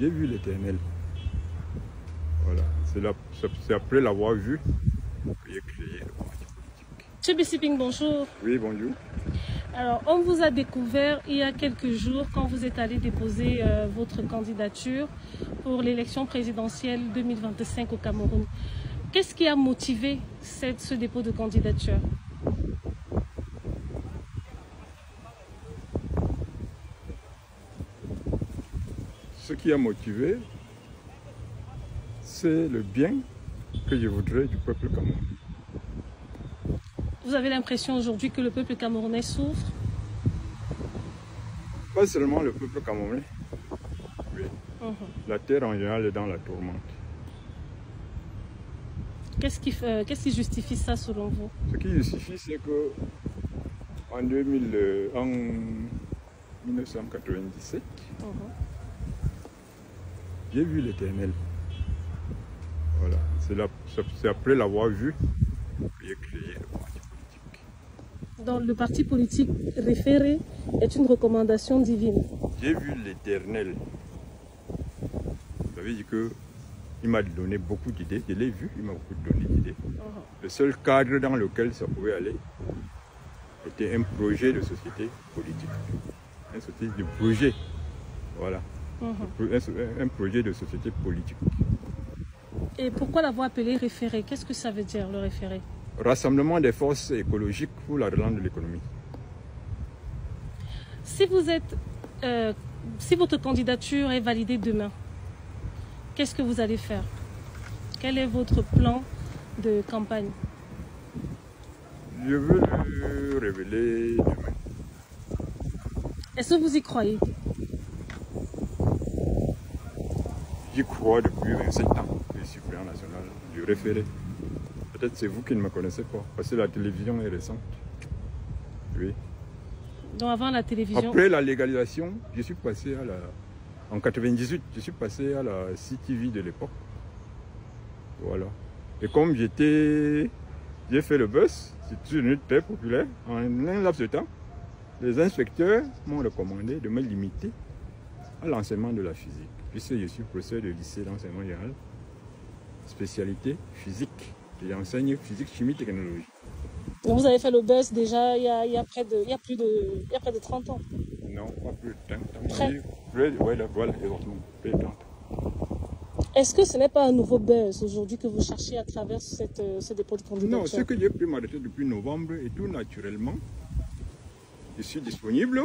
J'ai vu l'Éternel. Voilà, c'est après l'avoir vu que j'ai créé le parti politique. Monsieur Bessiping, bonjour. Oui, bonjour. Alors, on vous a découvert il y a quelques jours quand vous êtes allé déposer votre candidature pour l'élection présidentielle 2025 au Cameroun. Qu'est-ce qui a motivé ce dépôt de candidature? Ce qui a motivé, c'est le bien que je voudrais du peuple camerounais. Vous avez l'impression aujourd'hui que le peuple camerounais souffre? Pas seulement le peuple camerounais, oui. La terre en général est dans la tourmente. Qu'est-ce qui justifie ça selon vous? Ce qui justifie, c'est que en 1997, j'ai vu l'Éternel. Voilà, c'est après l'avoir vu que j'ai créé le parti politique. Donc le parti politique référé est une recommandation divine. J'ai vu l'Éternel. Ça veut dire que il m'a donné beaucoup d'idées. Je l'ai vu, il m'a beaucoup donné d'idées. Le seul cadre dans lequel ça pouvait aller était un projet de société politique. Un société de projet. Voilà. Un projet de société politique. Et pourquoi l'avoir appelé référé? Qu'est-ce que ça veut dire, le référé? Rassemblement des forces écologiques pour la relance de l'économie. Si votre candidature est validée demain, qu'est-ce que vous allez faire? Quel est votre plan de campagne? Je veux le révéler demain. Est-ce que vous y croyez? J'y crois depuis 27 ans. Je suis président national du référé. Peut-être c'est vous qui ne me connaissez pas, parce que la télévision est récente. Oui. Donc avant la télévision... Après la légalisation, je suis passé à la... En 98, je suis passé à la CTV de l'époque. Voilà. Et comme j'ai fait le buzz, c'est devenu très populaire. En un laps de temps, les inspecteurs m'ont recommandé de me limiter à l'enseignement de la physique. Puisque je suis professeur de lycée d'enseignement général, spécialité physique. Et j'enseigne physique, chimie, technologie. Donc vous avez fait le buzz déjà il y a près de 30 ans. Non, pas plus de 30 ans. Voilà, exactement. Plus de 30 ans. Est-ce que ce n'est pas un nouveau buzz aujourd'hui que vous cherchez à travers ce dépôt de candidature? Non, ce que j'ai pris ma retraite depuis novembre et tout naturellement, je suis disponible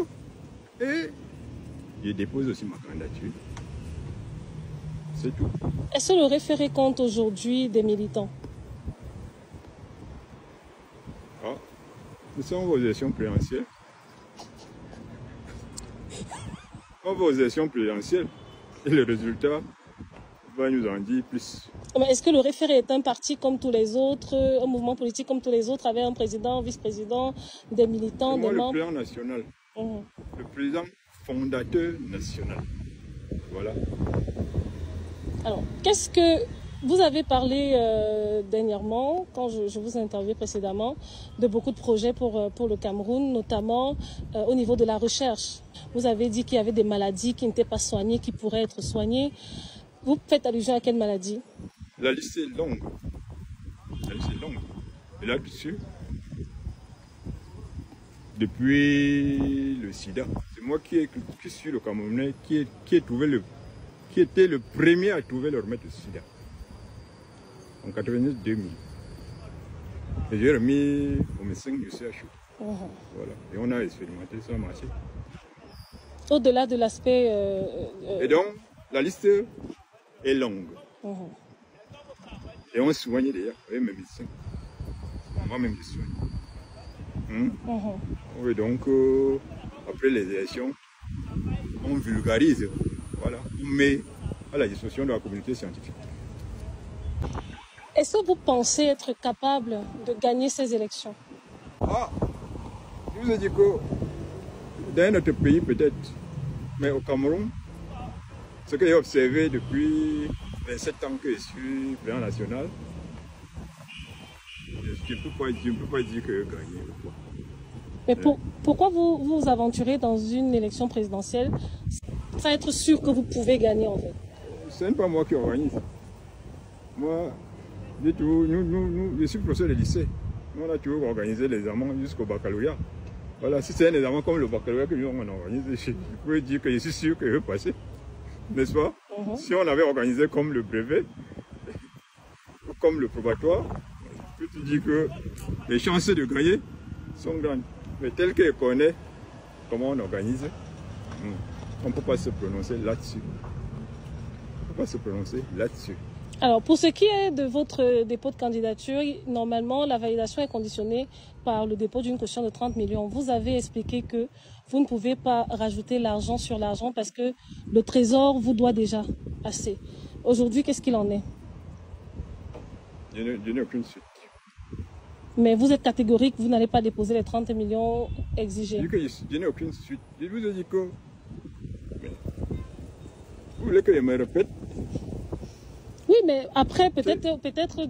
et je dépose aussi ma candidature. C'est tout. Est-ce que le référé compte aujourd'hui des militants? Ah, nous sommes aux élections présidentielles. On va aux élections présidentielles et le résultat va nous en dire plus. Mais est-ce que le référé est un parti comme tous les autres, un mouvement politique comme tous les autres, avec un président, vice-président, des militants, des membres? Le président national, le président fondateur national. Voilà. Alors, qu'est-ce que vous avez parlé dernièrement, quand je vous ai interviewé précédemment, de beaucoup de projets pour le Cameroun, notamment au niveau de la recherche. Vous avez dit qu'il y avait des maladies qui n'étaient pas soignées, qui pourraient être soignées. Vous faites allusion à quelle maladie? La liste est longue. La liste est longue. Et là-dessus, depuis le sida, c'est moi qui suis le Camerounais qui était le premier à trouver le remède au sida. En 99-2000. Et j'ai remis au médecin du CHU. Voilà. Et on a expérimenté, ça a marché. Au-delà de l'aspect... Et donc, la liste est longue. Et on soigne déjà avec mes médecins. Moi-même, je soigne. Et donc, après les élections, on vulgarise. Voilà. On met à la disposition de la communauté scientifique. Est-ce que vous pensez être capable de gagner ces élections? Ah, je vous ai dit que dans notre pays peut-être, mais au Cameroun, ce que j'ai observé depuis 27 ans que je suis président national, je ne peux pas dire que gagner ou quoi. Mais pourquoi vous vous aventurez dans une élection présidentielle sans être sûr que vous pouvez gagner en fait? Ce n'est pas moi qui organise. Moi, je suis professeur de lycée. Nous, on a toujours organisé les examens jusqu'au baccalauréat. Voilà, si c'est un examen comme le baccalauréat que nous on organise, je peux dire que je suis sûr que je vais passer. N'est-ce pas? Si on avait organisé comme le brevet, comme le probatoire, je peux te dire que les chances de gagner sont grandes. Mais tel que je connais comment on organise, on ne peut pas se prononcer là-dessus. On ne peut pas se prononcer là-dessus. Alors, pour ce qui est de votre dépôt de candidature, normalement, la validation est conditionnée par le dépôt d'une caution de 30 millions. Vous avez expliqué que vous ne pouvez pas rajouter l'argent sur l'argent parce que le Trésor vous doit déjà assez. Aujourd'hui, qu'est-ce qu'il en est? Je n'ai aucune suite. Mais vous êtes catégorique, vous n'allez pas déposer les 30 millions exigés. Je n'ai aucune suite. Je vous ai dit que... Mais, vous voulez que je me répète? Oui, mais après, peut-être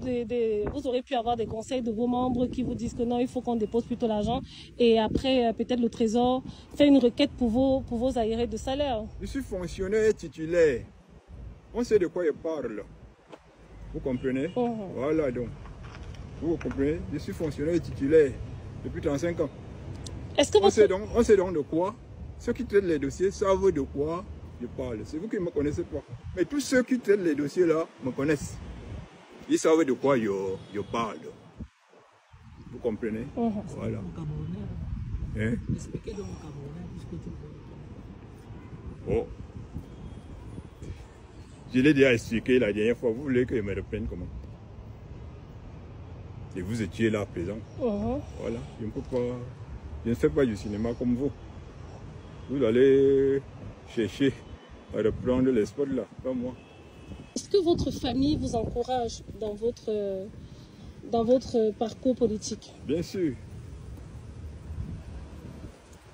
vous aurez pu avoir des conseils de vos membres qui vous disent que non, il faut qu'on dépose plutôt l'argent. Et après, peut-être le Trésor fait une requête pour vos arriérés de salaire. Je suis fonctionnaire titulaire. On sait de quoi je parle. Vous comprenez? Voilà donc. Vous comprenez? Je suis fonctionnaire titulaire depuis 35 ans. Est-ce que on sait donc de quoi? Ceux qui traitent les dossiers savent de quoi je parle. C'est vous qui ne me connaissez pas. Mais tous ceux qui traitent les dossiers là me connaissent. Ils savent de quoi je parle. Vous comprenez? Voilà. Hein? Expliquez donc au Camerounais tout ce que tu veux. Oh. Je l'ai déjà expliqué la dernière fois. Vous voulez que je me reprenne comment? Et vous étiez là présent. Voilà. Je ne peux pas. Je ne fais pas du cinéma comme vous. Vous allez chercher à reprendre les spots là, pas moi. Est-ce que votre famille vous encourage dans votre parcours politique? Bien sûr.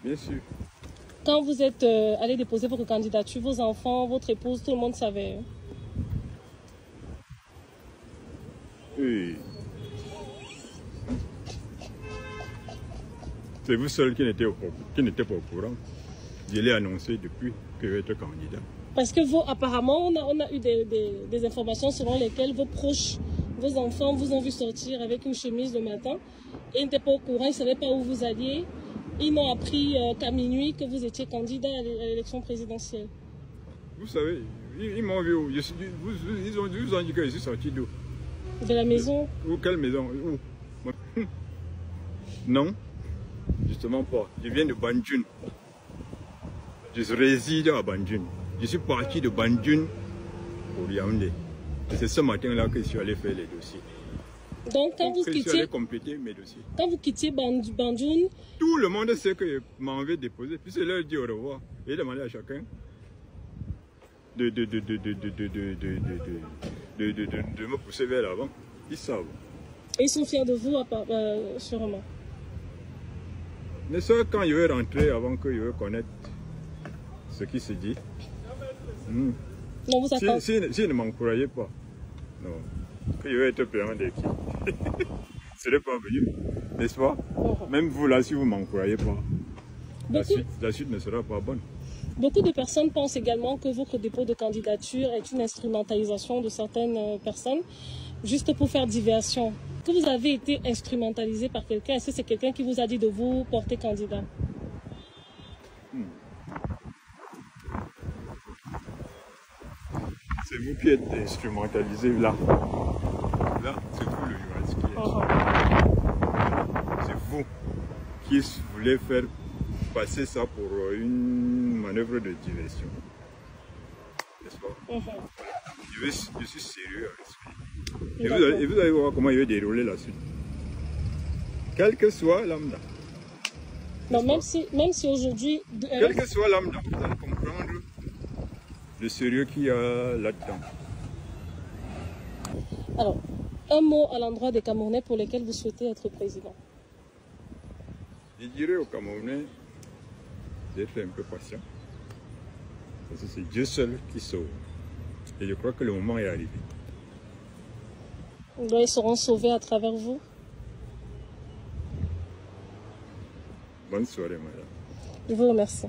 Bien sûr. Quand vous êtes allé déposer votre candidature, vos enfants, votre épouse, tout le monde savait? Oui. C'est vous seul qui n'était pas au courant. Je l'ai annoncé depuis que je vais être candidat. Parce que vous, apparemment, on a eu des informations selon lesquelles vos proches, vos enfants vous ont vu sortir avec une chemise le matin et ils n'étaient pas au courant, ils ne savaient pas où vous alliez. Ils n'ont appris qu'à minuit que vous étiez candidat à l'élection présidentielle. Vous savez, ils m'ont vu où? Ils ont dit que je suis sorti d'où? De la maison? Où? Quelle maison? Où? Non, justement pas. Je viens de Bandjoun. Je réside à Bandjoun. Je suis parti de Bandjoun pour Yaoundé. Et c'est ce matin-là que je suis allé faire les dossiers. Donc, quand vous je suis allé compléter mes dossiers. Quand vous quittiez Bandjoun, tout le monde sait que je m'en vais déposer. Puis c'est leur dire au revoir. Et demander à chacun de me pousser vers l'avant. Ils savent. Et ils sont fiers de vous, sûrement. Mais ça, quand je vais rentrer, avant que je vais connaître ce qui se dit. Non, vous attendez. Si ne m'encourageait pas, non, que je vais être payant d'équipe. Ce n'est pas venu, n'est-ce pas? Même vous là, si vous ne m'encouragez pas, la suite ne sera pas bonne. Beaucoup de personnes pensent également que votre dépôt de candidature est une instrumentalisation de certaines personnes, juste pour faire diversion. Que vous avez été instrumentalisé par quelqu'un, est-ce que c'est quelqu'un qui vous a dit de vous porter candidat? C'est vous qui êtes instrumentalisé là. Là, c'est vous le journaliste qui est. C'est vous qui voulez faire passer ça pour une manœuvre de diversion. N'est-ce pas? Je suis sérieux avec ça. Et vous allez voir comment il va dérouler la suite. Quel que soit lambda. Non, même si aujourd'hui... Quel que soit lambda, vous allez comprendre le sérieux qu'il y a là-dedans. Alors, un mot à l'endroit des Camerounais pour lesquels vous souhaitez être président. Je dirais aux Camerounais d'être un peu patient. Parce que c'est Dieu seul qui sauve. Et je crois que le moment est arrivé. Ils seront sauvés à travers vous. Bonne soirée, madame. Je vous remercie.